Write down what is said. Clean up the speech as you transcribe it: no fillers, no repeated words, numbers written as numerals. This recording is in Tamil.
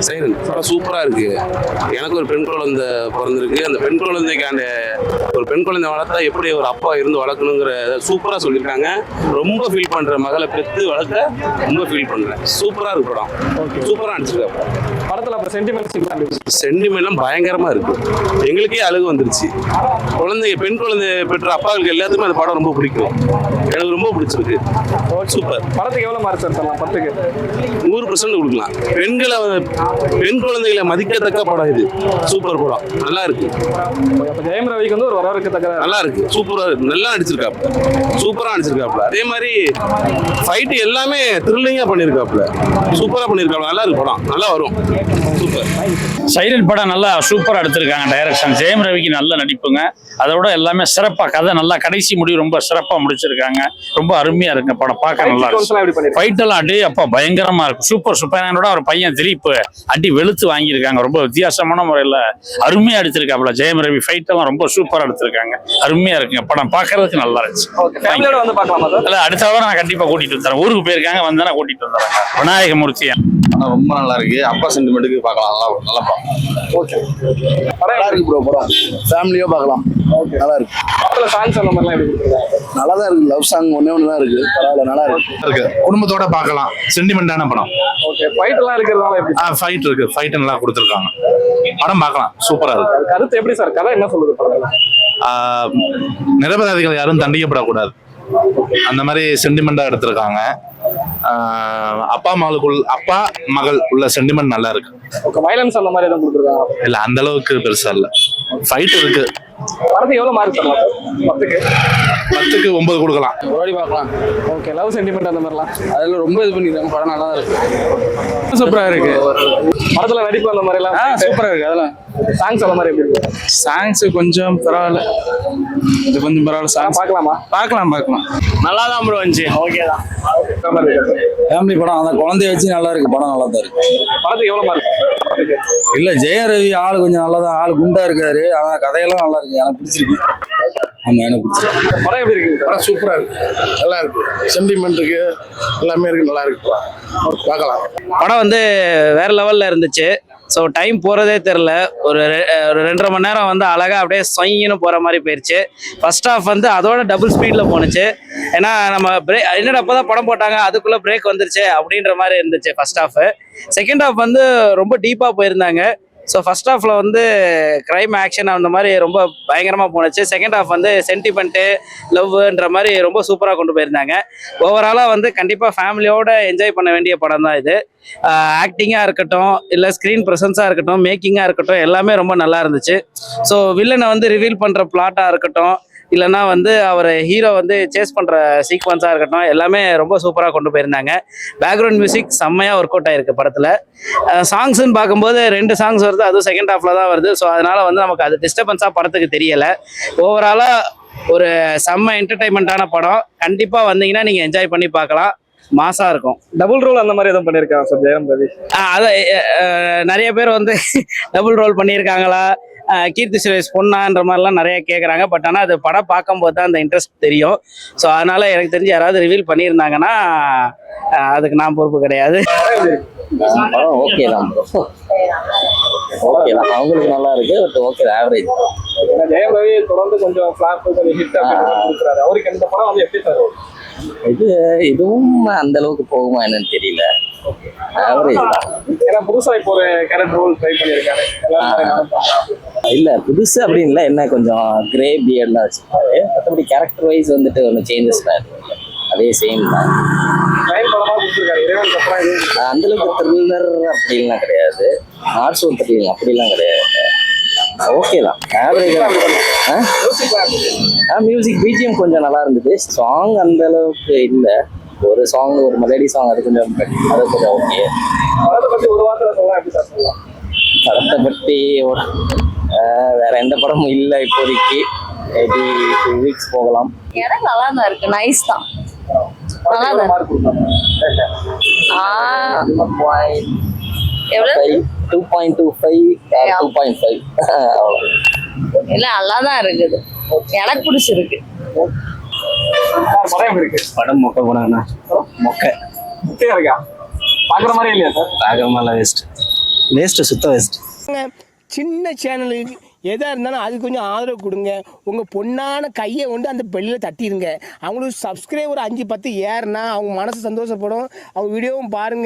சைரன் படம் சூப்பராக இருக்கு. எனக்கு ஒரு பெண் குழந்தை பிறந்திருக்கு. அந்த பெண் குழந்தைக்கான ஒரு பெண் குழந்தை வளர்த்தா எப்படி ஒரு அப்பா இருந்து வளர்க்கணுங்கிற சூப்பராக சொல்லியிருக்காங்க. ரொம்ப ஃபீல் பண்ணுறேன். மகளை பெற்று வளர்க்க ரொம்ப ஃபீல் பண்ணுறேன். சூப்பராக இருக்கு படம். சூப்பராக நடிச்சிருக்காங்க. படத்தில் அப்புறம் சென்டிமெண்ட்லாம் பயங்கரமாக இருக்கு. எங்களுக்கே அழுகு வந்துருச்சு. பெண் குழந்தை பெற்ற அப்பாவுக்கு எல்லாத்துக்குமே அந்த படம் ரொம்ப பிடிக்கும். எனக்கு ரொம்ப பிடிச்சிருக்கு. சூப்பர். படத்துக்கு எவ்வளோ மார்க் சார் தரலாம்? 10க்கு 100% கொடுக்கலாம். பெண் குழந்தைகளை மதிக்கத்தக்க படம் இது. சூப்பர் படம். நல்லா இருக்கு. ஜெயம் ரவிக்கு வந்து ஒரு வரவேற்கத்தக்க நல்லா இருக்கு. சூப்பரா இருக்கு. நல்லா நடிச்சிருக்காப்ல. சூப்பரா நடிச்சிருக்காப்ல. அதே மாதிரி ஃபைட் எல்லாமே த்ரில்லிங்கா பண்ணிருக்காப்ல. சூப்பரா பண்ணிருக்காப்ல. நல்லா இருக்கு படம். நல்லா வரும். சூப்பர். சைலண்ட் படம் நல்லா சூப்பரா எடுத்திருக்காங்க. டைரக்ஷன் ஜெயம் ரவிக்கு நல்ல நடிப்புங்க. அதோட எல்லாமே சிறப்பா கதை நல்லா கடைசி முடிவு ரொம்ப சிறப்பா முடிச்சிருக்காங்க. ரொம்ப அருமையா இருக்கு படம். பார்க்க நல்லா இருக்கு. ஃபைட் எல்லாம் அடி அப்பா பயங்கரமா இருக்கு. Super super. ஒரு பையன் திலீப் அடி வெளுத்து வாங்கியிருக்காங்க. ரொம்ப வித்தியாசமான முறையில் அருமையா எடுத்திருக்காப்ல ஜெயம் ரவி. ஃபைட் எல்லாம் ரொம்ப சூப்பரா எடுத்திருக்காங்க. அருமையா இருக்குங்க படம். பார்க்கறதுக்கு நல்லா இருந்துச்சு. அடுத்த வாரம் நான் கண்டிப்பா கூட்டிட்டு வந்துறேன். ஊருக்கு போயிருக்காங்க, வந்தா கூட்டிட்டு வந்துறேன். விநாயகமூர்த்தி ரொம்ப நல்லா இருக்கு. அப்பா சென்டிமெண்ட்டுக்கு பார்க்கலாம். நல்லா ஓகே. நல்லா இருக்கு ப்ரோ படம். ஃபேமிலியோ பார்க்கலாம். ஓகே நல்லா இருக்கு. படத்துல சாங்ஸ் அந்த மாதிரிலாம் எப்படி இருக்கு? நல்லா தான் இருக்கு. லவ் சாங் ஒண்ணு தான் இருக்கு. பரவாயில்ல நல்லா இருக்கு. குடும்பத்தோட பார்க்கலாம். சென்டிமெண்டான படம். ஓகே. ஃபைட் எல்லாம் இருக்கிறதுனால எப்படி? ஃபைட் இருக்கு. ஃபைட் நல்லா கொடுத்துருக்காங்க. படம் பார்க்கலாம். சூப்பரா இருக்கு. கருத்து எப்படி சார்? கதை என்ன சொல்லுது படத்துல? நிரபராதிகள் யாரும் தண்டிக்கப்படக்கூடாது. அந்த மாதிரி சென்டிமெண்டா எடுத்திருக்காங்க. அப்பா மகள் உள்ள சென்டிமெண்ட் நல்லா இருக்கு. வயலன்ஸ் அந்த மாதிரி எதுவும் கொடுத்துருக்காங்க? இல்ல அந்த அளவுக்கு பெருசா இல்ல. ஃபைட் இருக்கு. படத்துக்கு எவ்வளவு மார்க் தரலாம்? 10க்கு 9 கொடுக்கலாம். ஓடி பார்க்கலாம். ஓகே. லவ் சென்டிமெண்ட் அந்த மாதிரிலாம் அதில் ரொம்ப இது பண்ணிருக்காங்க. படம் நல்லா இருக்கு. சூப்பரா இருக்கு. படத்துல நடிப்பு அந்த மாதிரி எல்லாம் சூப்பரா இருக்கு. அதெல்லாம் சாங்ஸ் அந்த மாதிரி எப்படி இருக்கு? சாங்ஸ் கொஞ்சம் பரவாயில்ல. இது கொஞ்சம் பரவாயில்ல. சாங்ஸ் பார்க்கலாமா? பார்க்கலாம். நல்லா தான் ப்ரோ வந்துச்சு. ஓகே தான். ஃபேமிலி படம். அந்த குழந்தைய வச்சு நல்லா இருக்கு. படம் நல்லா தான் இருக்கு. படத்துக்கு எவ்வளவு மார்க்? இல்ல ஜெயம் ரவி ஆளு கொஞ்சம் நல்லா தான். ஆளு குண்டா இருக்காரு. ஆனா கதையெல்லாம் நல்லா இருக்கு. எனக்கு பிடிச்சிருக்கு. ஆமா எனக்கு பிடிச்சிருக்கு. படம் எப்படி இருக்கு? படம் சூப்பரா இருக்கு. நல்லா இருக்கு. சென்டிமெண்ட் இருக்கு. எல்லாமே இருக்கு. நல்லா இருக்கு. பார்க்கலாம். படம் வந்து வேற லெவல்ல இருந்துச்சு. ஸோ டைம் போகிறதே தெரில. ஒரு 2.5 மணி நேரம் வந்து அழகாக அப்படியே சொயின்னு போகிற மாதிரி போயிடுச்சு. ஃபர்ஸ்ட் ஹாஃப் வந்து அதோட டபுள் ஸ்பீடில் போணுச்சு. ஏன்னா நம்ம என்னடா அப்போ தான் படம் போட்டாங்க, அதுக்குள்ளே பிரேக் வந்துருச்சு அப்படின்ற மாதிரி இருந்துச்சு ஃபர்ஸ்ட் ஹாஃப். செகண்ட் ஹாஃப் வந்து ரொம்ப டீப்பாக போயிருந்தாங்க. ஸோ ஃபர்ஸ்ட் ஹாஃபில் வந்து க்ரைம் ஆக்ஷன் அந்த மாதிரி ரொம்ப பயங்கரமாக போணுச்சு. செகண்ட் ஹாஃப் வந்து சென்டிமெண்ட்டு லவ்ன்ற மாதிரி ரொம்ப சூப்பராக கொண்டு போயிருந்தாங்க. ஓவராலாக வந்து கண்டிப்பாக ஃபேமிலியோடு என்ஜாய் பண்ண வேண்டிய படம் தான் இது. ஆக்டிங்காக இருக்கட்டும், இல்லை ஸ்க்ரீன் ப்ரெசன்ஸாக இருக்கட்டும், மேக்கிங்காக இருக்கட்டும், எல்லாமே ரொம்ப நல்லா இருந்துச்சு. ஸோ வில்லனை வந்து ரிவீல் பண்ணுற பிளாட்டாக இருக்கட்டும், இல்லைன்னா வந்து அவர் ஹீரோ வந்து சேஸ் பண்ணுற சீக்வன்ஸாக இருக்கட்டும், எல்லாமே ரொம்ப சூப்பராக கொண்டு போயிருந்தாங்க. பேக்ரவுண்ட் மியூசிக் செம்மையாக ஒர்க் அவுட் ஆகிருக்கு படத்தில். சாங்ஸ்ன்னு பார்க்கும்போது 2 சாங்ஸ் வருது. அதுவும் செகண்ட் ஹாஃபில் தான் வருது. ஸோ அதனால் வந்து நமக்கு அது டிஸ்டர்பன்ஸாக படத்துக்கு தெரியலை. ஓவராலாக ஒரு செம்ம என்டர்டைன்மெண்ட்டான படம். கண்டிப்பாக வந்தீங்கன்னா நீங்கள் என்ஜாய் பண்ணி பார்க்கலாம். மாசா இருக்கும். டபுள் ரோல் அந்த மாதிரி எதுவும் பண்ணியிருக்காங்க சார் ஜெயம் ரவி? அதான் நிறைய பேர் வந்து டபுள் ரோல் பண்ணியிருக்காங்களா, கீர்த்தி சுரேஷ் பொண்ணான்ற மாதிரிலாம் நிறைய கேட்குறாங்க. பட் ஆனால் அது படம் பார்க்கும்போது தான் அந்த இன்ட்ரெஸ்ட் தெரியும். ஸோ அதனால எனக்கு தெரிஞ்சு யாராவது ரிவீல் பண்ணியிருந்தாங்கன்னா அதுக்கு நான் பொறுப்பு கிடையாது. ஓகே தான் ஓகே தான். அவங்களுக்கு நல்லா இருக்கு. But okay average. Jayam Ravi தொடர்ந்து கொஞ்சம் ஃபிளாப் கொஞ்சம் ஹிட் கொடுக்குறாரு. அவருக்கு இந்த படம் வந்து எப்படி சார்? இதுவும் அந்த அளவுக்கு போகுமா என்னன்னு தெரியல. ஆவரேஜ் தான். ஏன்னா புதுசா இப்போ ஒரு கேரக்டர் ரோல் ட்ரை பண்ணியிருக்காரு. இல்ல புதுசு அப்படின்னு இல்லை. என்ன கொஞ்சம் கிரே பியர்ட்லாம் வச்சுருக்காரு. மற்றபடி கேரக்டர் வைஸ் வந்துட்டு ஒன்றும் சேஞ்சஸ் தான் இருக்கு. அதே சேம் தான். அந்த அளவுக்கு த்ரில்லர் அப்படின்லாம் கிடையாது. ஆர்ட்ஸ் த்ரில்லிங் அப்படிலாம் கிடையாது. ஓகே தான். ஆவரேஜா. மியூசிக் பிஜிஎம் கொஞ்சம் நல்லா இருந்தது. சாங் அந்த அளவுக்கு இல்லை. ஒரு சாங், ஒரு மெலடி சாங், அது கொஞ்சம் ஓகே. படத்தை பற்றி வேற எந்த படமும் இல்லை இப்போதைக்கு. மேபி 2 வீக்ஸ் போகலாம். எனக்கு நல்லா தான் இருக்கு. நைஸ் தான். நல்லா தான். 2.25 2.5 இல்ல நல்லா தான் இருக்குது. எனக்கு பிடிச்சிருக்கு. படம் மொக்க படம். மொக்க இருக்கா? பாக்குற மாதிரி இல்லையா சார்? பாக்குற மாதிரி வேஸ்ட். வேஸ்ட்டு சுத்த வேஸ்ட். சின்ன சேனலுக்கு எதாக இருந்தாலும் அது கொஞ்சம் ஆதரவு கொடுங்க. உங்கள் பொண்ணான கையை கொண்டு அந்த பெல்லில் தட்டிடுங்க. அவங்களுக்கு சப்ஸ்கிரைபர் 5-10 ஏறுனா அவங்க மனசு சந்தோஷப்படும். அவங்க வீடியோவும் பாருங்கள்.